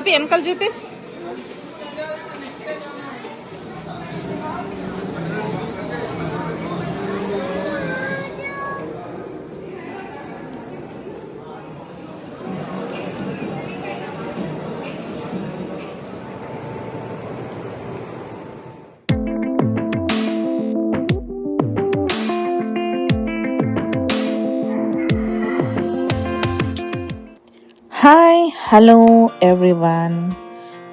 చూపి వెనకాల చూపి. Hi, hello everyone.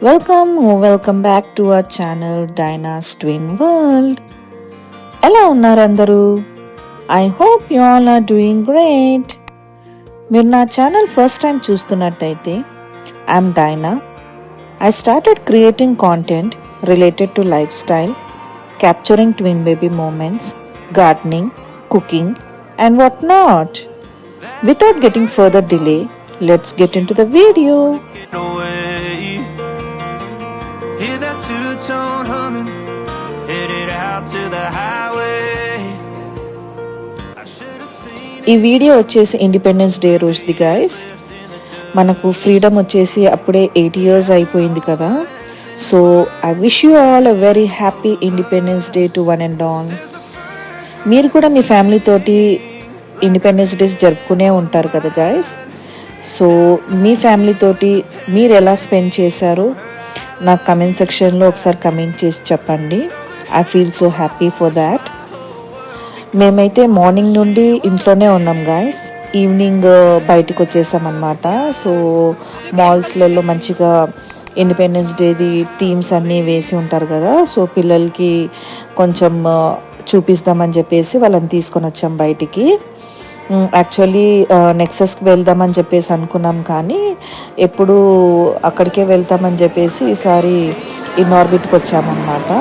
Welcome back to our channel Dyna's Twin World. ఎలా ఉన్నారు అందరూ? I hope you all are doing great. మీరు నా ఛానల్ ఫస్ట్ టైం చూస్తున్నట్టయితే I'm Dyna. I started creating content related to lifestyle, capturing twin baby moments, gardening, cooking and whatnot. Without getting further delay, let's get into the video. Hear that two-tone humming, headed out to the highway. ఈ video వచ్చేసి independence day రోజుది guys. మనకు freedom వచ్చేసి అప్పుడే 8 years అయిపోయింది కదా. So I wish you all a very happy independence day to one and all. మీరు కూడా మీ ఫ్యామిలీ తోటి ఇండిపెండెన్స్ డేస్ జరుపుకునే ఉంటారు కదా గైస్. సో మీ ఫ్యామిలీ తోటి మీరు ఎలా స్పెండ్ చేశారో నాకు కమెంట్ సెక్షన్లో ఒకసారి కమెంట్ చేసి చెప్పండి. I feel so happy for that. మేమైతే మార్నింగ్ నుండి ఇంట్లోనే ఉన్నాం గాయస్. ఈవినింగ్ బయటకు వచ్చేసామన్నమాట. సో మాల్స్లలో మంచిగా ఇండిపెండెన్స్ డేది థీమ్స్ అన్నీ వేసి ఉంటారు కదా. సో పిల్లలకి కొంచెం చూపిస్తామని చెప్పేసి వాళ్ళని తీసుకొని వచ్చాం బయటికి. యాక్చువల్లీ నెక్సస్కి వెళ్దామని చెప్పేసి అనుకున్నాం, కానీ ఎప్పుడు అక్కడికే వెళ్తామని చెప్పేసి ఈసారి ఇన్ఆర్బిట్కి వచ్చామన్నమాట.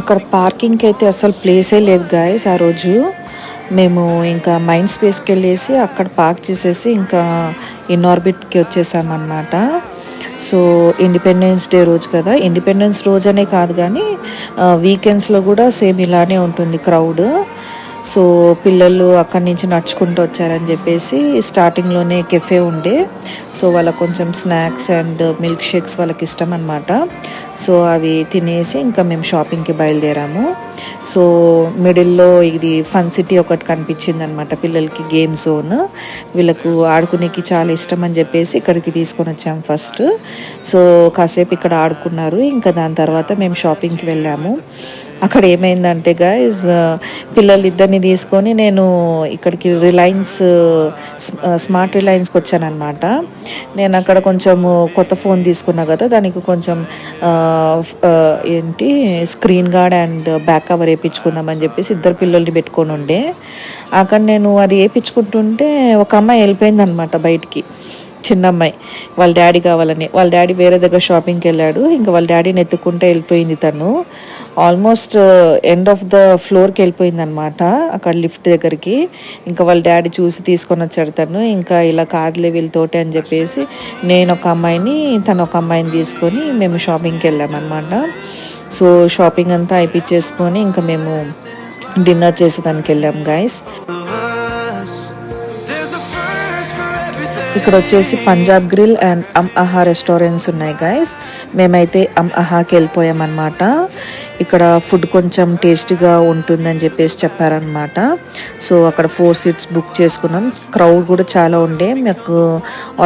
అక్కడ పార్కింగ్కి అయితే అసలు ప్లేసే లేదు గాయస్. ఆ రోజు మేము ఇంకా మైండ్ స్పేస్కి వెళ్ళేసి అక్కడ పార్క్ చేసేసి ఇంకా ఇన్ఆర్బిట్కి వచ్చేసామన్నమాట. సో ఇండిపెండెన్స్ డే రోజు కదా, ఇండిపెండెన్స్ రోజు అనే కాదు కానీ వీకెండ్స్లో కూడా సేమ్ ఇలానే ఉంటుంది క్రౌడ్. సో పిల్లలు అక్కడి నుంచి నడుచుకుంటూ వచ్చారని చెప్పేసి స్టార్టింగ్లోనే కెఫే ఉండే. సో వాళ్ళకి కొంచెం స్నాక్స్ అండ్ మిల్క్ షేక్స్ వాళ్ళకి ఇష్టం అనమాట. సో అవి తినేసి ఇంకా మేము షాపింగ్కి బయలుదేరాము. సో మిడిల్లో ఇది ఫన్ సిటీ ఒకటి కనిపించింది అనమాట, పిల్లలకి గేమ్ జోన్. వీళ్ళకు ఆడుకునేకి చాలా ఇష్టం అని చెప్పేసి ఇక్కడికి తీసుకొని వచ్చాము ఫస్ట్. సో కాసేపు ఇక్కడ ఆడుకున్నారు. ఇంకా దాని తర్వాత మేము షాపింగ్కి వెళ్ళాము. అక్కడ ఏమైందంటే గైజ్, పిల్లలిద్దరిని తీసుకొని నేను ఇక్కడికి రిలయన్స్ స్మార్ట్ రిలయన్స్కి వచ్చానమాట. నేను అక్కడ కొంచెం కొత్త ఫోన్ తీసుకున్నా కదా, దానికి కొంచెం screen guard and back cover వేయించుకుందామని చెప్పేసి ఇద్దరు పిల్లల్ని పెట్టుకొని ఉండే. అక్కడ నేను అది వేయించుకుంటుంటే ఒక అమ్మాయి వెళ్ళిపోయింది అనమాట బయటికి, చిన్న అమ్మాయి. వాళ్ళ డాడీ కావాలని, వాళ్ళ డాడీ వేరే దగ్గర షాపింగ్కి వెళ్ళాడు. ఇంకా వాళ్ళ డాడీని ఎత్తుకుంటే వెళ్ళిపోయింది తను. ఆల్మోస్ట్ ఎండ్ ఆఫ్ ద ఫ్లోర్కి వెళ్ళిపోయింది అనమాట, అక్కడ లిఫ్ట్ దగ్గరికి. ఇంకా వాళ్ళ డాడీ చూసి తీసుకొని వచ్చాడు తను. ఇంకా ఇలా కాదులే వీళ్ళతోటి అని చెప్పేసి నేను ఒక అమ్మాయిని, తను ఒక అమ్మాయిని తీసుకొని మేము షాపింగ్కి వెళ్ళామన్నమాట. సో షాపింగ్ అంతా అయిపించేసుకొని ఇంకా మేము డిన్నర్ చేసేదానికి వెళ్ళాం గైస్. ఇక్కడ వచ్చేసి పంజాబ్ గ్రిల్ అండ్ అహా రెస్టారెంట్స్ ఉన్నాయి గైస్. మేమైతే అహాకి వెళ్ళిపోయామన్నమాట. ఇక్కడ ఫుడ్ కొంచెం టేస్టీగా ఉంటుందని చెప్పేసి చెప్పారనమాట. సో అక్కడ 4 seats బుక్ చేసుకున్నాం. క్రౌడ్ కూడా చాలా ఉండే, మాకు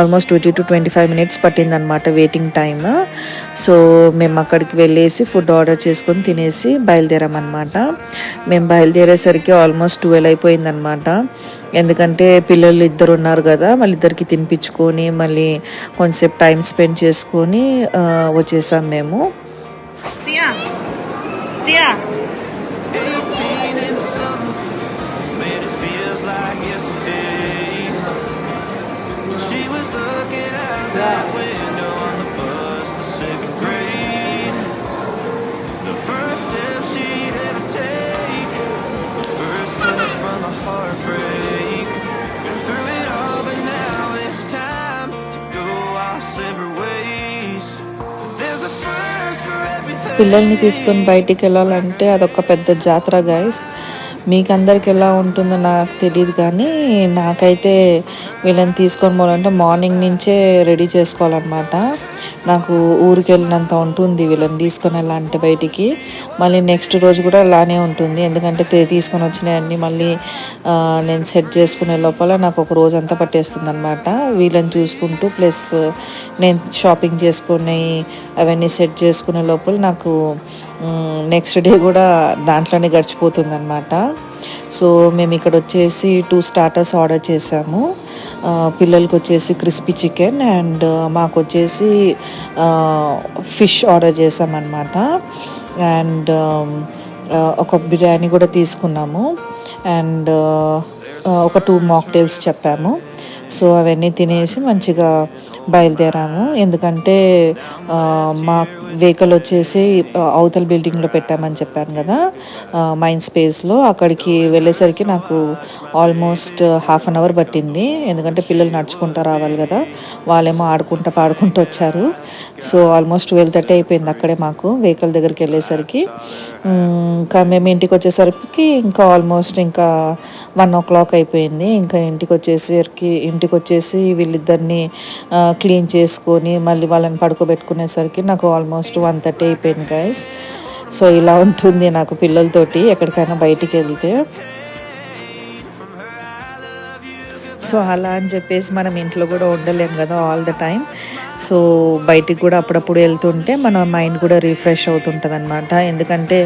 ఆల్మోస్ట్ 20 to 25 minutes పట్టిందనమాట వెయిటింగ్ టైమ్. సో మేము అక్కడికి వెళ్ళేసి ఫుడ్ ఆర్డర్ చేసుకొని తినేసి బయలుదేరామన్నమాట. మేము బయలుదేరేసరికి ఆల్మోస్ట్ 12 అయిపోయిందనమాట. ఎందుకంటే పిల్లలు ఇద్దరు ఉన్నారు కదా, మళ్ళీ ఇద్దరికి తినిపించుకొని మళ్ళీ కొంచెంసేపు టైం స్పెండ్ చేసుకొని వచ్చేసాం మేము. పిల్లల్ని తీసుకొని బయటికి వెళ్ళాలంటే అదొక పెద్ద జాతర గైస్. మీకు అందరికి ఎలా ఉంటుందో నాకు తెలియదు, కానీ నాకైతే వీళ్ళని తీసుకొని పోవాలంటే మార్నింగ్ నుంచే రెడీ చేసుకోవాలన్నమాట. నాకు ఊరికి వెళ్ళినంత ఉంటుంది వీళ్ళని తీసుకొని వెళ్ళాలంటే బయటికి. మళ్ళీ నెక్స్ట్ రోజు కూడా అలానే ఉంటుంది, ఎందుకంటే తీసుకొని వచ్చినాయన్నీ మళ్ళీ నేను సెట్ చేసుకునే లోపల నాకు ఒక రోజు అంతా పట్టేస్తుంది అనమాట. వీళ్ళని చూసుకుంటూ ప్లస్ నేను షాపింగ్ చేసుకుని అవన్నీ సెట్ చేసుకునే లోపల నాకు నెక్స్ట్ డే కూడా దాంట్లోనే గడిచిపోతుంది అనమాట. సో మేము ఇక్కడ వచ్చేసి 2 స్టార్టర్స్ ఆర్డర్ చేసాము. పిల్లలకి వచ్చేసి క్రిస్పీ చికెన్ అండ్ మాకు వచ్చేసి ఫిష్ ఆర్డర్ చేసామన్నమాట. అండ్ ఒక బిర్యానీ కూడా తీసుకున్నాము అండ్ ఒక 2 మాక్టైల్స్ చెప్పాము. సో అవన్నీ తినేసి మంచిగా బయలుదేరాము, ఎందుకంటే మా వెహికల్ వచ్చేసి అవతల బిల్డింగ్లో పెట్టామని చెప్పాను కదా, మైండ్ స్పేస్లో. అక్కడికి వెళ్ళేసరికి నాకు ఆల్మోస్ట్ హాఫ్ అన్ అవర్ పట్టింది, ఎందుకంటే పిల్లలు నడుచుకుంటూ రావాలి కదా, వాళ్ళేమో ఆడుకుంటూ పాడుకుంటూ వచ్చారు. సో ఆల్మోస్ట్ 12:30 అయిపోయింది అక్కడే మాకు వెహికల్ దగ్గరికి వెళ్ళేసరికి. ఇంకా మేము ఇంటికి వచ్చేసరికి ఇంకా ఆల్మోస్ట్ ఇంకా 1 o'clock అయిపోయింది. ఇంకా ఇంటికి వచ్చేసి వీళ్ళిద్దరిని క్లీన్ చేసుకొని మళ్ళీ వాళ్ళని పడుకోబెట్టుకునేసరికి నాకు ఆల్మోస్ట్ 1:30 అయిపోయింది గైస్. సో ఇలా ఉంటుంది నాకు పిల్లలతోటి ఎక్కడికైనా బయటికి వెళ్తే. సో అలా అని చెప్పేసి మనం ఇంట్లో కూడా ఉండలేం కదా ఆల్ ద టైం. సో బయటికి కూడా అప్పుడప్పుడు వెళ్తుంటే మన మైండ్ కూడా రిఫ్రెష్ అవుతుంటుంది అనమాట, ఎందుకంటే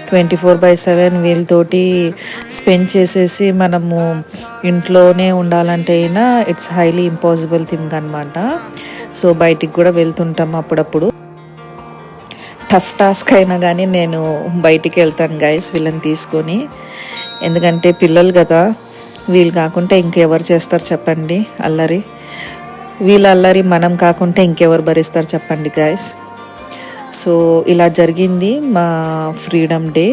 24/7 వీళ్ళతోటి స్పెండ్ చేసేసి మనము ఇంట్లోనే ఉండాలంటే అయినా ఇట్స్ హైలీ ఇంపాసిబుల్ థింగ్ అనమాట. సో బయటికి కూడా వెళ్తుంటాం అప్పుడప్పుడు. టఫ్ టాస్క్ అయినా కానీ నేను బయటికి వెళ్తాను గైస్ వీళ్ళని తీసుకొని, ఎందుకంటే పిల్లలు కదా, వీళ్ళు కాకుంటే ఇంకెవరు చేస్తారు చెప్పండి అల్లరి. వీళ్ళ అల్లరి మనం కాకుంటే ఇంకెవరు భరిస్తారు చెప్పండి గైస్. సో ఇలా జరిగింది మా ఫ్రీడమ్ డే.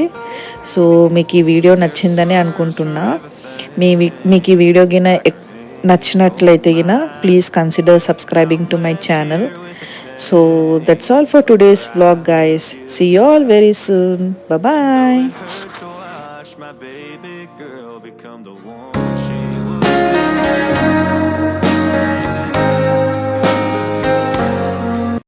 సో మీకు ఈ వీడియో నచ్చిందని అనుకుంటున్నా. మీకు ఈ వీడియో గిన నచ్చినట్లయితే గిన please consider subscribing to my channel. So that's all for today's vlog guys. See you all very soon. Bye bye.